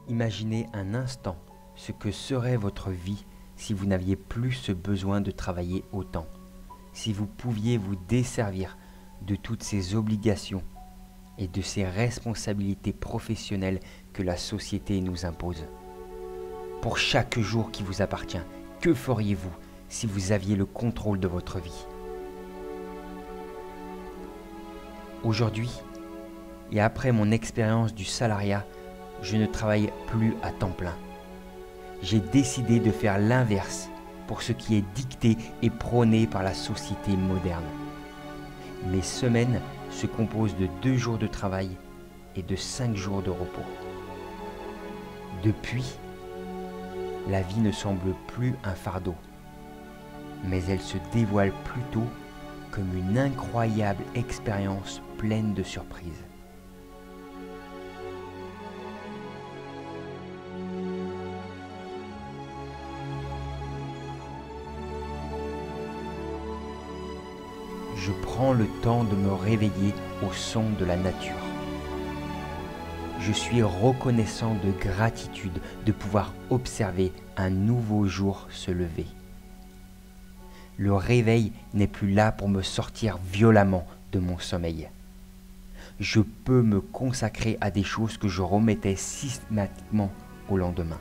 Imaginez un instant ce que serait votre vie si vous n'aviez plus ce besoin de travailler autant, si vous pouviez vous desservir de toutes ces obligations et de ces responsabilités professionnelles que la société nous impose. Pour chaque jour qui vous appartient, que feriez-vous si vous aviez le contrôle de votre vie? Aujourd'hui, et après mon expérience du salariat, je ne travaille plus à temps plein. J'ai décidé de faire l'inverse pour ce qui est dicté et prôné par la société moderne. Mes semaines se composent de 2 jours de travail et de 5 jours de repos. Depuis, la vie ne semble plus un fardeau, mais elle se dévoile plutôt comme une incroyable expérience pleine de surprises. Je prends le temps de me réveiller au son de la nature. Je suis reconnaissant de gratitude de pouvoir observer un nouveau jour se lever. Le réveil n'est plus là pour me sortir violemment de mon sommeil. Je peux me consacrer à des choses que je remettais systématiquement au lendemain.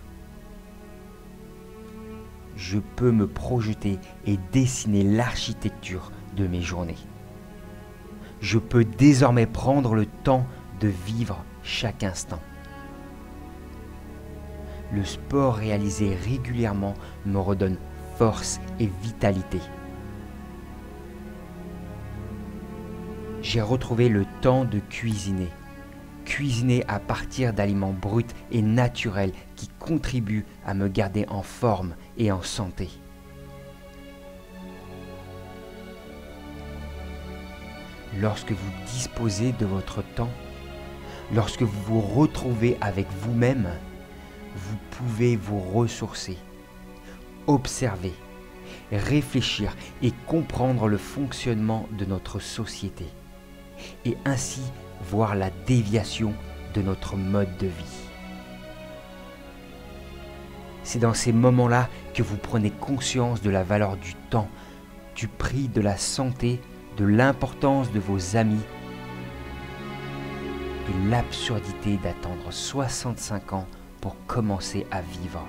Je peux me projeter et dessiner l'architecture de mes journées. Je peux désormais prendre le temps de vivre chaque instant. Le sport réalisé régulièrement me redonne force et vitalité. J'ai retrouvé le temps de cuisiner. Cuisiner à partir d'aliments bruts et naturels qui contribuent à me garder en forme et en santé. Lorsque vous disposez de votre temps, lorsque vous vous retrouvez avec vous-même, vous pouvez vous ressourcer, observer, réfléchir et comprendre le fonctionnement de notre société et ainsi voir la déviation de notre mode de vie. C'est dans ces moments-là que vous prenez conscience de la valeur du temps, du prix de la santé, de l'importance de vos amis et l'absurdité d'attendre 65 ans pour commencer à vivre.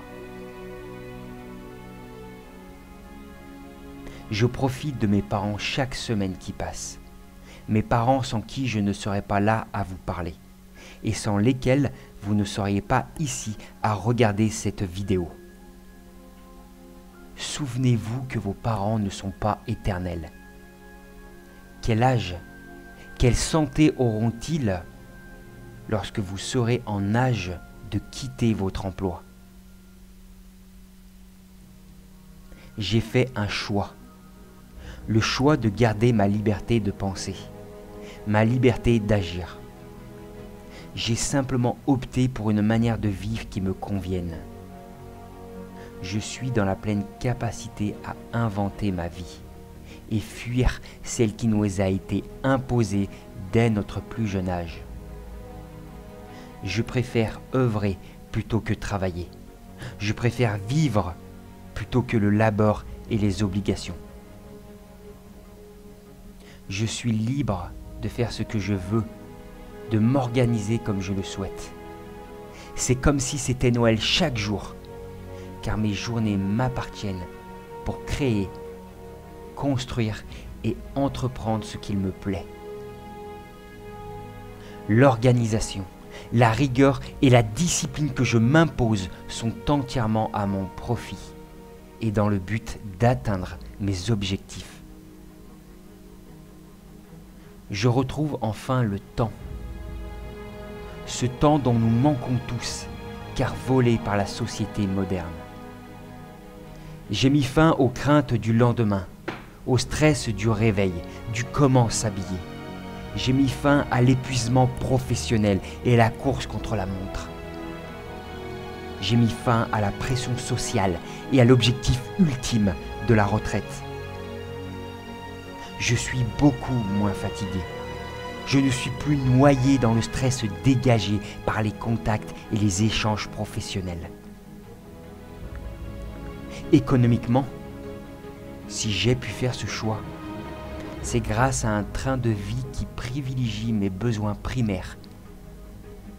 Je profite de mes parents chaque semaine qui passe. Mes parents sans qui je ne serais pas là à vous parler et sans lesquels vous ne seriez pas ici à regarder cette vidéo. Souvenez-vous que vos parents ne sont pas éternels. Quel âge, quelle santé auront-ils lorsque vous serez en âge de quitter votre emploi? J'ai fait un choix. Le choix de garder ma liberté de penser, ma liberté d'agir. J'ai simplement opté pour une manière de vivre qui me convienne. Je suis dans la pleine capacité à inventer ma vie et fuir celle qui nous a été imposée dès notre plus jeune âge. Je préfère œuvrer plutôt que travailler. Je préfère vivre plutôt que le labeur et les obligations. Je suis libre de faire ce que je veux, de m'organiser comme je le souhaite. C'est comme si c'était Noël chaque jour, car mes journées m'appartiennent pour créer, construire et entreprendre ce qu'il me plaît. L'organisation, la rigueur et la discipline que je m'impose sont entièrement à mon profit et dans le but d'atteindre mes objectifs. Je retrouve enfin le temps. Ce temps dont nous manquons tous, car volé par la société moderne. J'ai mis fin aux craintes du lendemain, au stress du réveil, du comment s'habiller. J'ai mis fin à l'épuisement professionnel et à la course contre la montre. J'ai mis fin à la pression sociale et à l'objectif ultime de la retraite. Je suis beaucoup moins fatigué. Je ne suis plus noyé dans le stress dégagé par les contacts et les échanges professionnels. Économiquement, si j'ai pu faire ce choix, c'est grâce à un train de vie qui privilégie mes besoins primaires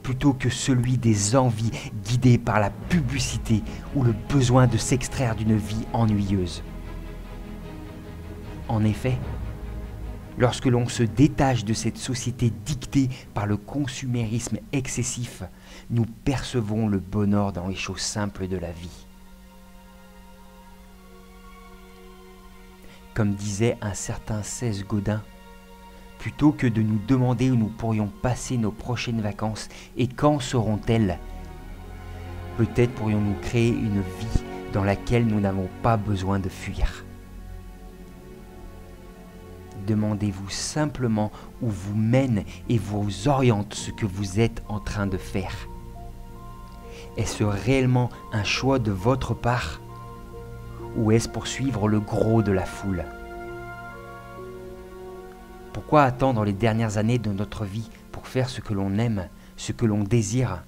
plutôt que celui des envies guidées par la publicité ou le besoin de s'extraire d'une vie ennuyeuse. En effet, lorsque l'on se détache de cette société dictée par le consumérisme excessif, nous percevons le bonheur dans les choses simples de la vie. Comme disait un certain Seth Godin, plutôt que de nous demander où nous pourrions passer nos prochaines vacances et quand seront-elles, peut-être pourrions-nous créer une vie dans laquelle nous n'avons pas besoin de fuir. Demandez-vous simplement où vous mène et vous oriente ce que vous êtes en train de faire. Est-ce réellement un choix de votre part ou est-ce pour suivre le gros de la foule ? Pourquoi attendre les dernières années de notre vie pour faire ce que l'on aime, ce que l'on désire ?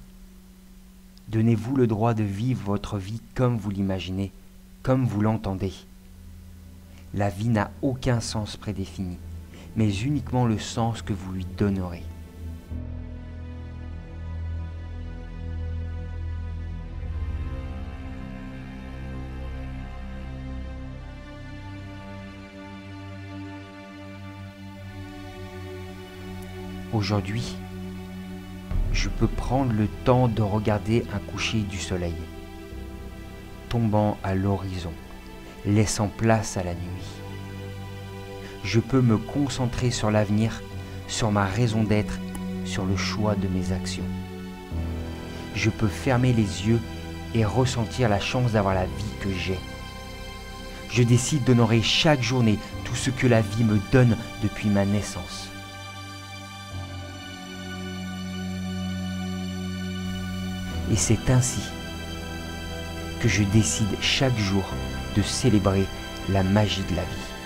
Donnez-vous le droit de vivre votre vie comme vous l'imaginez, comme vous l'entendez. La vie n'a aucun sens prédéfini, mais uniquement le sens que vous lui donnerez. Aujourd'hui, je peux prendre le temps de regarder un coucher du soleil, tombant à l'horizon, laissant place à la nuit. Je peux me concentrer sur l'avenir, sur ma raison d'être, sur le choix de mes actions. Je peux fermer les yeux et ressentir la chance d'avoir la vie que j'ai. Je décide d'honorer chaque journée tout ce que la vie me donne depuis ma naissance. Et c'est ainsi que je décide chaque jour de célébrer la magie de la vie.